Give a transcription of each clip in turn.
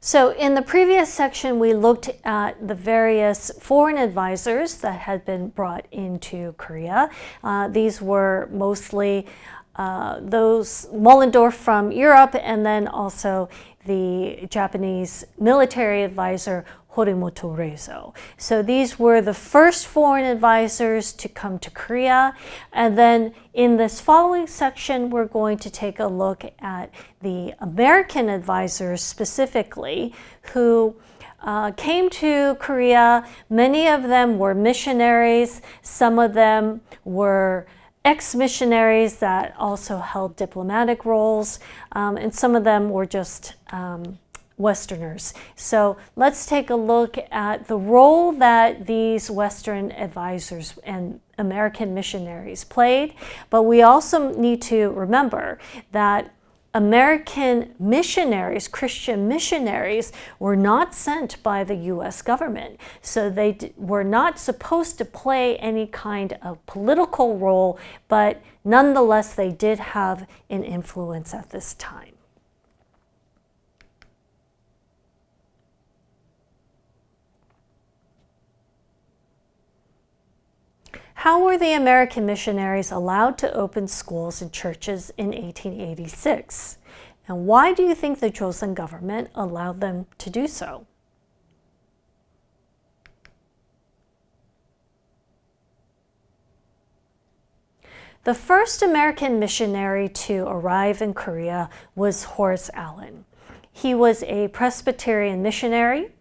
So in the previous section, we looked at the various foreign advisors that had been brought into Korea. These were mostly those Moellendorff from Europe, and then also the Japanese military advisor Horimoto Reizo. So these were the first foreign advisors to come to Korea. And then in this following section, we're going to take a look at the American advisors specifically who came to Korea. Many of them were missionaries. Some of them were ex-missionaries that also held diplomatic roles, and some of them were just Westerners. So let's take a look at the role that these Western advisors and American missionaries played. But we also need to remember that American missionaries, Christian missionaries, were not sent by the U.S. government. So they were not supposed to play any kind of political role, but nonetheless, they did have an influence at this time. How were the American missionaries allowed to open schools and churches in 1886? And why do you think the Joseon government allowed them to do so? The first American missionary to arrive in Korea was Horace Allen. He was a Presbyterian missionary,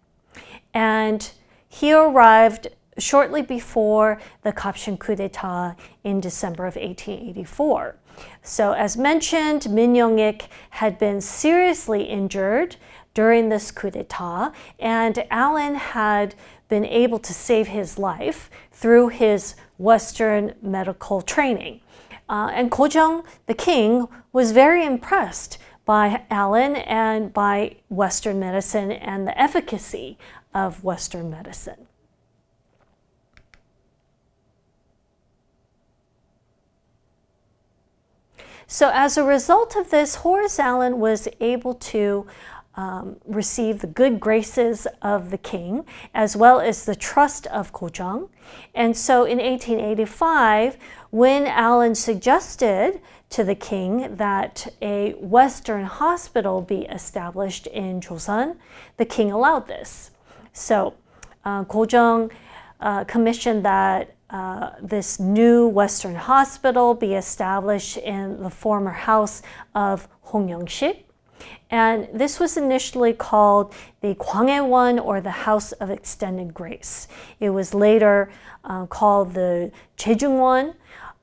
and he arrived shortly before the Kapshin coup d'etat in December of 1884. So as mentioned, Min Young-ik had been seriously injured during this coup d'etat, and Allen had been able to save his life through his Western medical training. And Gojong, the king, was very impressed by Allen and by Western medicine and the efficacy of Western medicine. So as a result of this, Horace Allen was able to receive the good graces of the king, as well as the trust of Gojong. And so in 1885, when Allen suggested to the king that a Western hospital be established in Joseon, the king allowed this. So Gojong commissioned that this new Western hospital be established in the former house of Hongyeong-sik. And this was initially called the Gwanghae-won, or the House of Extended Grace. It was later called the Jejung-won.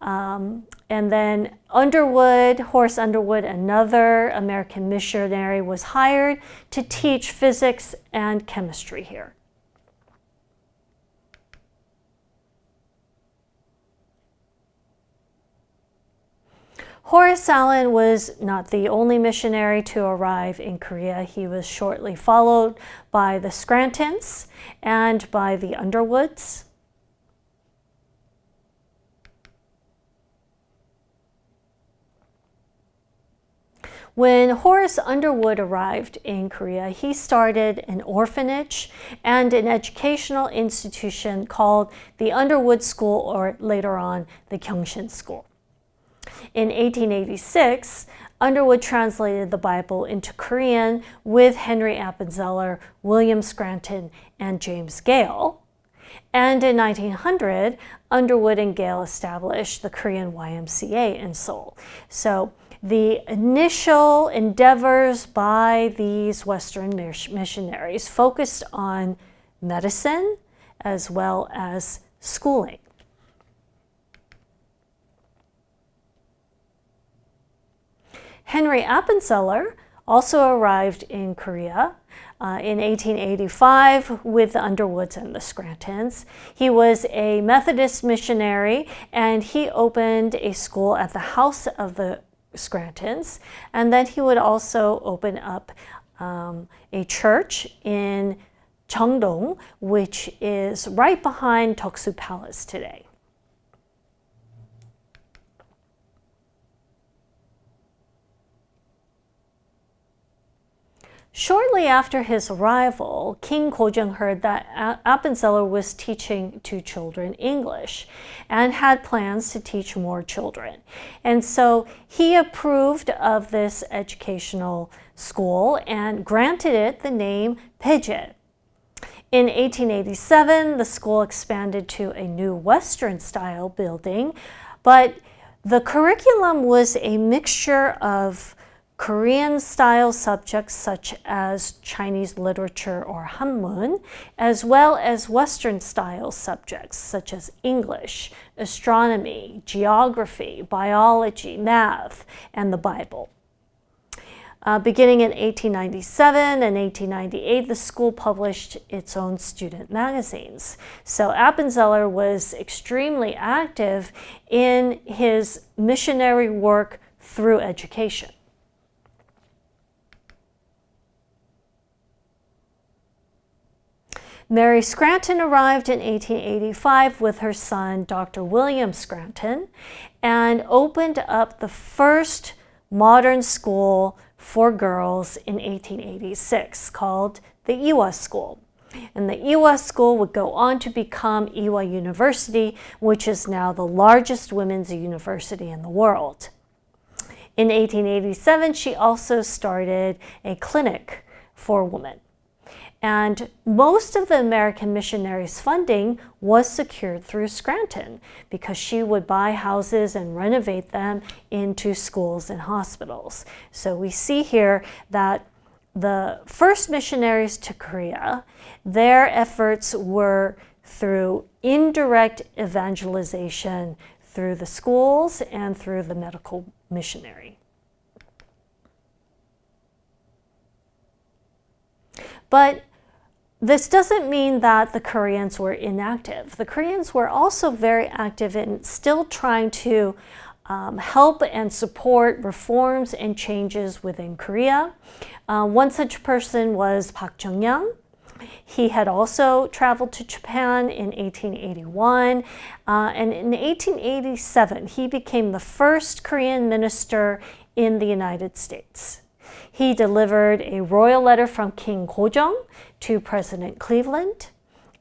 And then Underwood, Horace Underwood, another American missionary, was hired to teach physics and chemistry here. Horace Allen was not the only missionary to arrive in Korea. He was shortly followed by the Scrantons and by the Underwoods. When Horace Underwood arrived in Korea, he started an orphanage and an educational institution called the Underwood School, or later on the Gyeongshin School. In 1886, Underwood translated the Bible into Korean with Henry Appenzeller, William Scranton, and James Gale. And in 1900, Underwood and Gale established the Korean YMCA in Seoul. So the initial endeavors by these Western missionaries focused on medicine as well as schooling. Henry Appenzeller also arrived in Korea in 1885 with the Underwoods and the Scrantons. He was a Methodist missionary, and he opened a school at the house of the Scrantons, and then he would also open up a church in Cheongdong, which is right behind Deoksu Palace today. Shortly after his arrival, King Kojong heard that Appenzeller was teaching two children English and had plans to teach more children. And so he approved of this educational school and granted it the name Peje. In 1887, the school expanded to a new Western-style building, but the curriculum was a mixture of Korean-style subjects such as Chinese literature or Hanmun, as well as Western-style subjects such as English, astronomy, geography, biology, math, and the Bible. Beginning in 1897 and 1898, the school published its own student magazines. So Appenzeller was extremely active in his missionary work through education. Mary Scranton arrived in 1885 with her son, Dr. William Scranton, and opened up the first modern school for girls in 1886 called the Ewha School. And the Ewha School would go on to become Ewha University, which is now the largest women's university in the world. In 1887, she also started a clinic for women. And most of the American missionaries' funding was secured through Scranton because she would buy houses and renovate them into schools and hospitals. So we see here that the first missionaries to Korea, their efforts were through indirect evangelization through the schools and through the medical missionary. But this doesn't mean that the Koreans were inactive. The Koreans were also very active in still trying to help and support reforms and changes within Korea. One such person was Park Jung-young. He had also traveled to Japan in 1881, and in 1887 he became the first Korean minister in the United States. He delivered a royal letter from King Kojong to President Cleveland,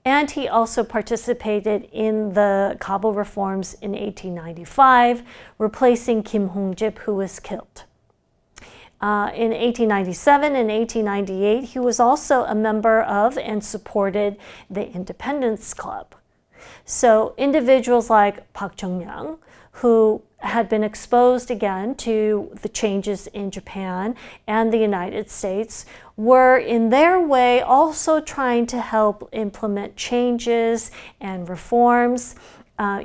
and he also participated in the Kabul reforms in 1895, replacing Kim Hong-jip, who was killed. In 1897 and 1898, he was also a member of and supported the Independence Club. So individuals like Park Jung-young, who had been exposed again to the changes in Japan and the United States, were in their way also trying to help implement changes and reforms.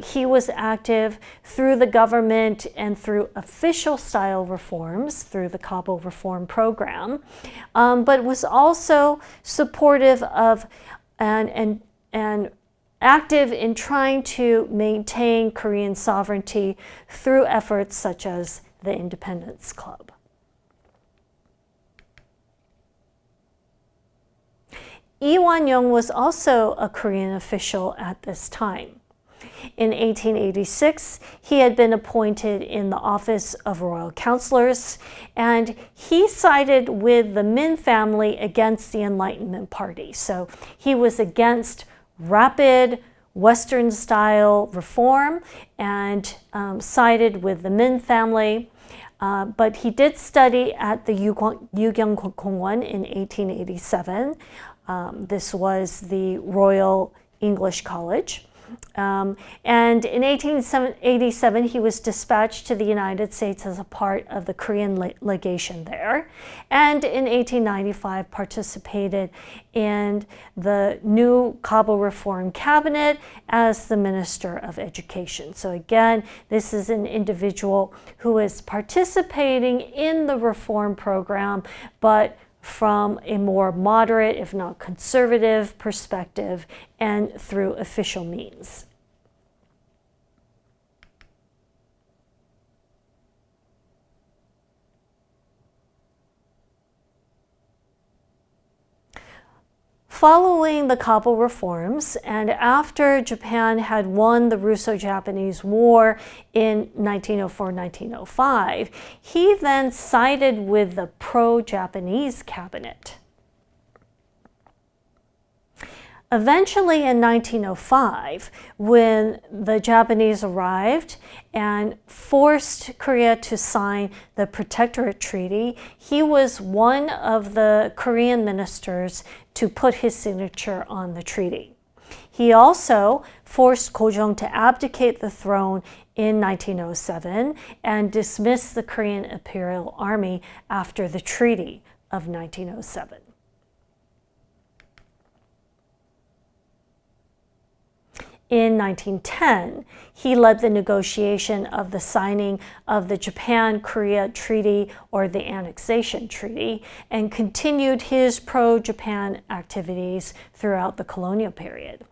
He was active through the government and through official style reforms through the Kabul Reform Program, but was also supportive of and active in trying to maintain Korean sovereignty through efforts such as the Independence Club. Lee Wan-young was also a Korean official at this time. In 1886, he had been appointed in the office of royal counselors, and he sided with the Min family against the Enlightenment Party. So he was against rapid Western-style reform and sided with the Min family. But he did study at the Yugyeong-Kongwon in 1887. This was the Royal English College. And in 1887, he was dispatched to the United States as a part of the Korean legation there. And in 1895, participated in the new Kabul Reform Cabinet as the Minister of Education. So again, this is an individual who is participating in the reform program, but from a more moderate, if not conservative, perspective and through official means. following the Kabul reforms and after Japan had won the Russo-Japanese War in 1904-1905, he then sided with the pro-Japanese cabinet. Eventually in 1905, when the Japanese arrived and forced Korea to sign the Protectorate Treaty, he was one of the Korean ministers to put his signature on the treaty. He also forced Gojong to abdicate the throne in 1907 and dismiss the Korean Imperial Army after the Treaty of 1907. In 1910, he led the negotiation of the signing of the Japan-Korea Treaty, or the Annexation Treaty, and continued his pro-Japan activities throughout the colonial period.